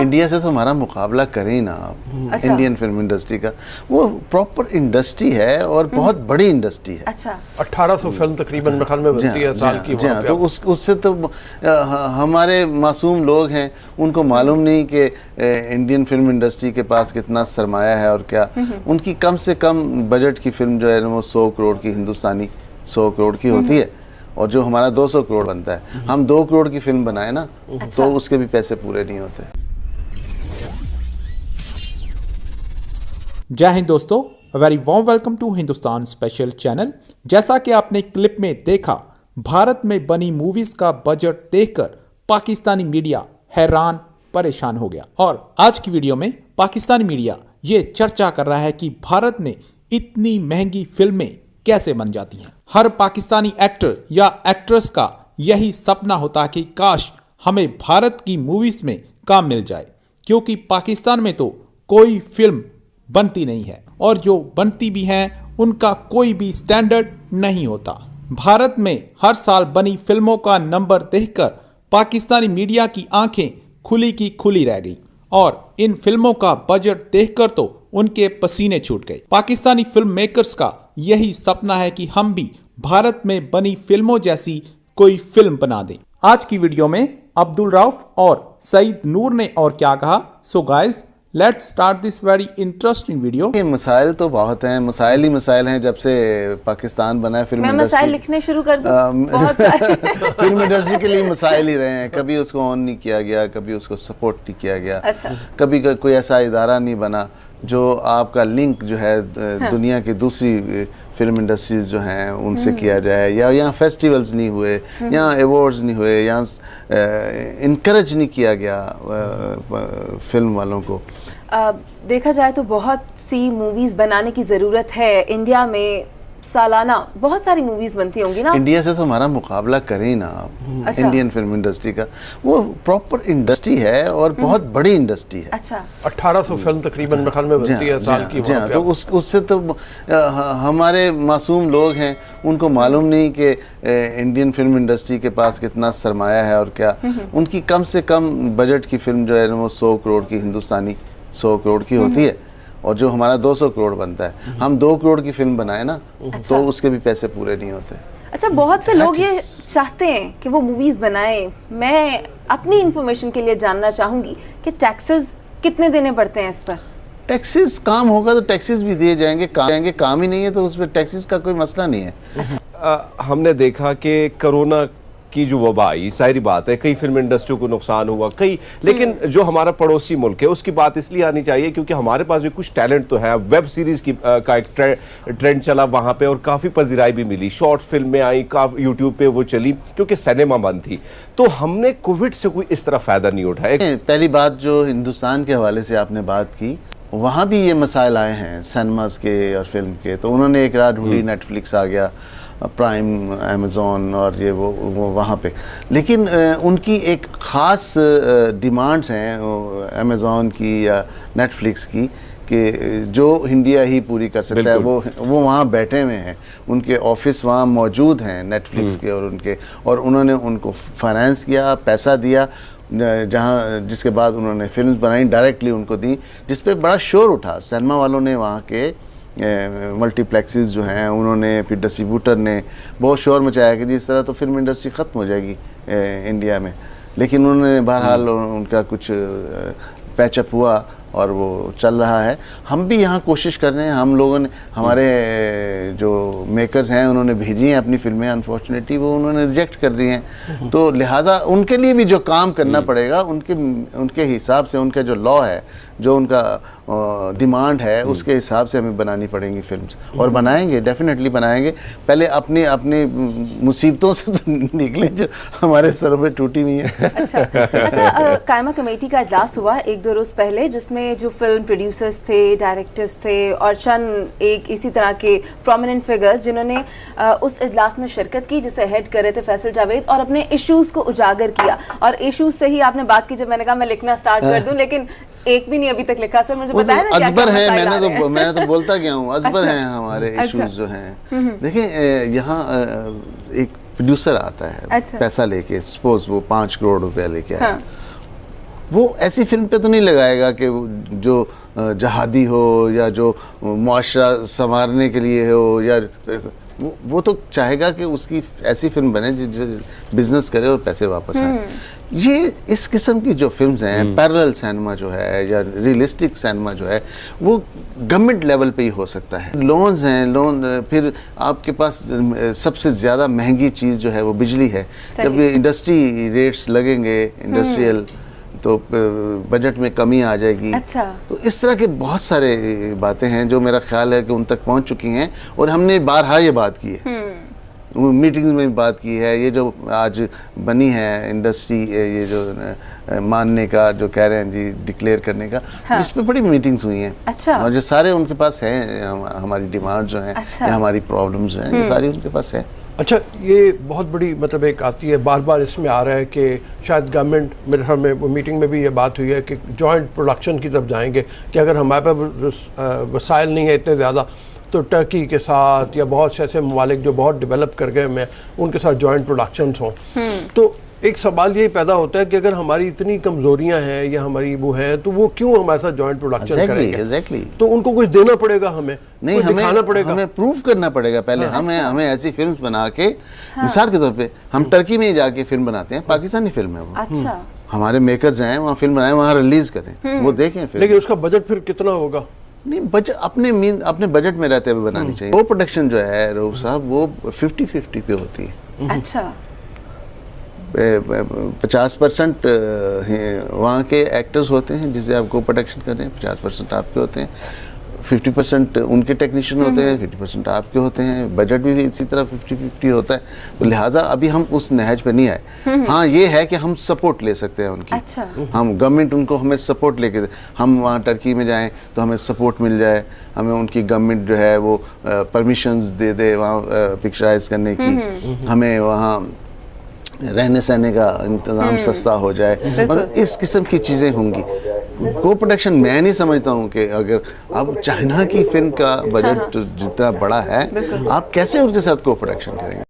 India से तो हमारा मुकाबला करें ना आप। अच्छा। इंडियन फिल्म इंडस्ट्री का वो प्रॉपर इंडस्ट्री है और बहुत बड़ी इंडस्ट्री है। अच्छा। 1800 फिल्म तकरीबन मेरे ख्याल में बनती है साल की। जी हाँ, तो उससे तो हमारे मासूम लोग हैं, उनको मालूम नहीं कि इंडियन फिल्म इंडस्ट्री के पास कितना सरमाया है और क्या। उनकी कम से कम बजट की फिल्म जो है वो 100 करोड़ की, हिंदुस्तानी 100 करोड़ की होती है, और जो हमारा 200 करोड़ बनता है। हम 2 करोड़ की फिल्म बनाए ना, अच्छा। तो उसके भी पैसे पूरे नहीं होते। जय हिंद दोस्तों, very warm welcome to Hindustan special channel. जैसा कि आपने क्लिप में देखा, भारत में बनी मूवीज का बजट देखकर पाकिस्तानी मीडिया हैरान परेशान हो गया। और आज की वीडियो में पाकिस्तानी मीडिया ये चर्चा कर रहा है कि भारत में इतनी महंगी फिल्में कैसे बन जाती हैं। हर पाकिस्तानी एक्टर या एक्ट्रेस का यही सपना होता कि काश हमें भारत की मूवीज में काम मिल जाए, क्योंकि पाकिस्तान में तो कोई फिल्म बनती नहीं है और जो बनती भी हैं उनका कोई भी स्टैंडर्ड नहीं होता। भारत में हर साल बनी फिल्मों का नंबर देखकर पाकिस्तानी मीडिया की आंखें खुली की खुली रह गई और इन फिल्मों का बजट देखकर तो उनके पसीने छूट गए। पाकिस्तानी फिल्म मेकर्स का यही सपना है कि हम भी भारत में बनी फिल्मों जैसी कोई फिल्म बना दें। आज की वीडियो में अब्दुल रऊफ और सईद नूर ने और क्या कहा, so guys let's start this very interesting video. मसाइल तो बहुत हैं, मसाइल ही मसाइल हैं जब से पाकिस्तान बना है। फिल्म मैं मसाइल लिखने शुरू कर दूं? बहुत सारे फिल्म इंडस्ट्री के लिए मसाइल ही रहे हैं। कभी उसको ऑन नहीं किया गया, कभी उसको सपोर्ट नहीं किया गया। अच्छा। कभी कोई ऐसा इदारा नहीं बना जो आपका लिंक जो है दुनिया की दूसरी फिल्म इंडस्ट्रीज जो हैं उनसे किया जाए, या यहाँ फेस्टिवल्स नहीं हुए, यहाँ अवार्ड्स नहीं हुए, यहाँ इनकरेज नहीं किया गया फिल्म वालों को। देखा जाए तो बहुत सी मूवीज बनाने की जरूरत है। इंडिया में सालाना बहुत सारी मूवीज बनती होंगी ना। इंडिया से तो हमारा मुकाबला करें ना आप। अच्छा। इंडियन फिल्म इंडस्ट्री का वो प्रॉपर इंडस्ट्री है और बहुत बड़ी इंडस्ट्री है। अच्छा। 1800 फिल्म तकरीबन मेरे ख्याल में बनती है साल की। जी हाँ, तो उससे तो हमारे मासूम लोग हैं, उनको मालूम नहीं कि इंडियन फिल्म इंडस्ट्री के पास कितना सरमाया है और क्या। उनकी कम से कम बजट की फिल्म जो है वो 100 करोड़ की, हिंदुस्तानी 100 करोड़ की होती है, और जो हमारा 200 करोड़ बनता है। हम 2 करोड़ की फिल्म बनाए ना, अच्छा। तो उसके भी पैसे पूरे नहीं होते। अच्छा, बहुत से लोग ये चाहते हैं कि वो मूवीज बनाएं। मैं अपनी इंफॉर्मेशन के लिए जानना चाहूंगी कि टैक्सेस कितने देने पड़ते हैं इस पर? टैक्सेस काम होगा तो टैक्सेस भी दिए जाएंगे, काम ही नहीं है तो उस पर टैक्सेस का कोई मसला नहीं है। हमने देखा कि कोरोना की जो वबा आई, सारी बात है, कई फिल्म इंडस्ट्री को नुकसान हुआ कई, लेकिन जो हमारा पड़ोसी मुल्क है उसकी बात इसलिए आनी चाहिए क्योंकि हमारे पास भी कुछ टैलेंट तो है। वेब सीरीज की का एक ट्रेंड चला वहां पे और काफी पजीराई भी मिली। शॉर्ट फिल्में आई, काफी यूट्यूब पे वो चली क्योंकि सिनेमा बंद थी। तो हमने कोविड से कोई इस तरह फायदा नहीं उठाया। पहली बात जो हिंदुस्तान के हवाले से आपने बात की, वहाँ भी ये मसाइल आए हैं सिनेमास के और फिल्म के, तो उन्होंने एक रात ढूंढी, नेटफ्लिक्स आ गया, प्राइम, अमेज़ॉन और ये वो वहाँ पे। लेकिन उनकी एक ख़ास डिमांड्स हैं अमेज़ॉन की या नेटफ्लिक्स की कि जो इंडिया ही पूरी कर सकता है। वो वहाँ बैठे हुए हैं, उनके ऑफिस वहाँ मौजूद हैं नेटफ्लिक्स के और उन्होंने उनको फाइनेंस किया, पैसा दिया, जहाँ जिसके बाद उन्होंने फिल्म बनाई, डायरेक्टली उनको दी, जिस पे बड़ा शोर उठा। सिनेमा वालों ने, वहाँ के मल्टीप्लेक्सेस जो हैं उन्होंने, फिर डिस्ट्रीब्यूटर ने बहुत शोर मचाया कि जिस तरह तो फिल्म इंडस्ट्री ख़त्म हो जाएगी इंडिया में। लेकिन उन्होंने बहरहाल उनका कुछ पैचअप हुआ और वो चल रहा है। हम भी यहाँ कोशिश कर रहे हैं। हम लोगों ने, हमारे जो मेकर्स हैं उन्होंने भेजी हैं अपनी फिल्में, अनफॉर्चुनेटली वो उन्होंने रिजेक्ट कर दी हैं। तो लिहाजा उनके लिए भी जो काम करना पड़ेगा, उनके हिसाब से, उनका जो लॉ है, जो उनका डिमांड है, उसके हिसाब से हमें बनानी पड़ेंगी फिल्म्स, और बनाएंगे, डेफिनेटली बनाएंगे। पहले अपनी मुसीबतों से तो निकलें जो हमारे सरों पे टूटी हुई है। अच्छा, कायमा कमेटी का इजलास हुआ 1-2 रोज पहले, जिसमें जो फिल्म प्रोड्यूसर्स थे, डायरेक्टर्स थे और चंद एक इसी तरह के प्रोमिनेंट फिगर्स जिन्होंने उस इजलास में शिरकत की, जिसे हेड कर रहे थे फैसल जावेद, और अपने इश्यूज को उजागर किया। और इश्यूज से ही आपने बात की, जब मैंने कहा मैं लिखना स्टार्ट कर दूं, लेकिन एक भी नहीं अभी तक लिखा। सर मुझे बताया ना, अजबर है, मैं तो बोलता गया हूँ, अजबर हैं हमारे इश्यूज जो हैं। देखें, यहाँ एक प्रोड्यूसर आता है, पैसा लेके, सपोज वो 5 करोड़ रुपया लेके आया, वो ऐसी फिल्म पे तो नहीं लगाएगा कि जो जहादी हो या जो मुआशरा संवारने के लिए हो, या वो तो चाहेगा कि उसकी ऐसी फिल्म बने जिससे बिजनेस करे और पैसे वापस आए। ये इस किस्म की जो फिल्म्स हैं, पैरेलल सिनेमा जो है या रियलिस्टिक सिनेमा जो है, वो गवर्नमेंट लेवल पे ही हो सकता है। लोन्स हैं, लोन, फिर आपके पास सबसे ज़्यादा महंगी चीज़ जो है वो बिजली है। जब इंडस्ट्री रेट्स लगेंगे इंडस्ट्रियल, तो बजट में कमी आ जाएगी। अच्छा। तो इस तरह के बहुत सारे बातें हैं जो मेरा ख्याल है कि उन तक पहुंच चुकी हैं, और हमने बारहा ये बात की है, मीटिंग्स में भी बात की है। ये जो आज बनी है इंडस्ट्री, ये जो मानने का जो कह रहे हैं जी, डिक्लेयर करने का, हाँ। इस पे बड़ी मीटिंग्स हुई हैं। अच्छा। और जो सारे उनके पास हैं, हमारी डिमांड जो हैं, अच्छा। या हमारी प्रॉब्लम्स जो हैं, ये सारी उनके पास है। अच्छा, ये बहुत बड़ी मतलब एक आती है, बार बार इसमें आ रहा है कि शायद गवर्नमेंट, मेरे ख्याल में मीटिंग में भी ये बात हुई है कि जॉइंट प्रोडक्शन की तरफ जाएंगे, कि अगर हमारे पास वसाइल नहीं है इतने ज़्यादा, तो टर्की के साथ या बहुत से ऐसे ममालिक जो बहुत डेवलप कर गए हैं, उनके साथ जॉइंट प्रोडक्शंस हों। तो एक सवाल यही पैदा होता है कि अगर हमारी इतनी कमजोरियां हैं या हमारी वो हैं, तो वो क्यों हमारे साथ जॉइंट प्रोडक्शन करेंगे? Exactly. तो उनको कुछ देना पड़ेगा, हमें नहीं, कुछ दिखाना पड़ेगा, हमें प्रूव करना पड़ेगा पहले। हमें ऐसी फिल्म बना के, मिसाल के तौर पे हम टर्की में ही जाके फिल्म बनाते हैं, पाकिस्तानी फिल्म है वो, अच्छा। हमारे मेकर्स हैं, वहाँ फिल्म बनाए, वहाँ रिलीज करें, वो देखें फिल्म। लेकिन उसका बजट फिर कितना होगा? नहीं, बजट अपने बजट में रहते हुए बनानी चाहिए। वो प्रोडक्शन जो है रऊफ साहब, वो 50-50 पे होती है। अच्छा। 50% वहाँ के एक्टर्स होते हैं जिसे आप को प्रोडक्शन कर रहे हैं, 50% आपके होते हैं, 50% उनके टेक्नीशियन होते हैं, 50% आपके होते हैं। बजट भी इसी तरह 50-50 होता है। तो लिहाजा अभी हम उस नहज पे नहीं आए। हाँ, ये है कि हम सपोर्ट ले सकते हैं उनकी। अच्छा। हम गवर्नमेंट उनको हमें सपोर्ट लेके, हम वहाँ टर्की में जाएं तो हमें सपोर्ट मिल जाए, हमें उनकी गवर्नमेंट जो है वो परमिशंस दे दे वहाँ पिक्चराइज करने की, हमें वहाँ रहने सहने का इंतज़ाम सस्ता हो जाए, मतलब इस किस्म की चीज़ें होंगी। को प्रोडक्शन मैं नहीं समझता हूँ कि अगर अब चाइना की फिल्म का बजट जितना बड़ा है, आप कैसे उनके साथ को प्रोडक्शन करेंगे?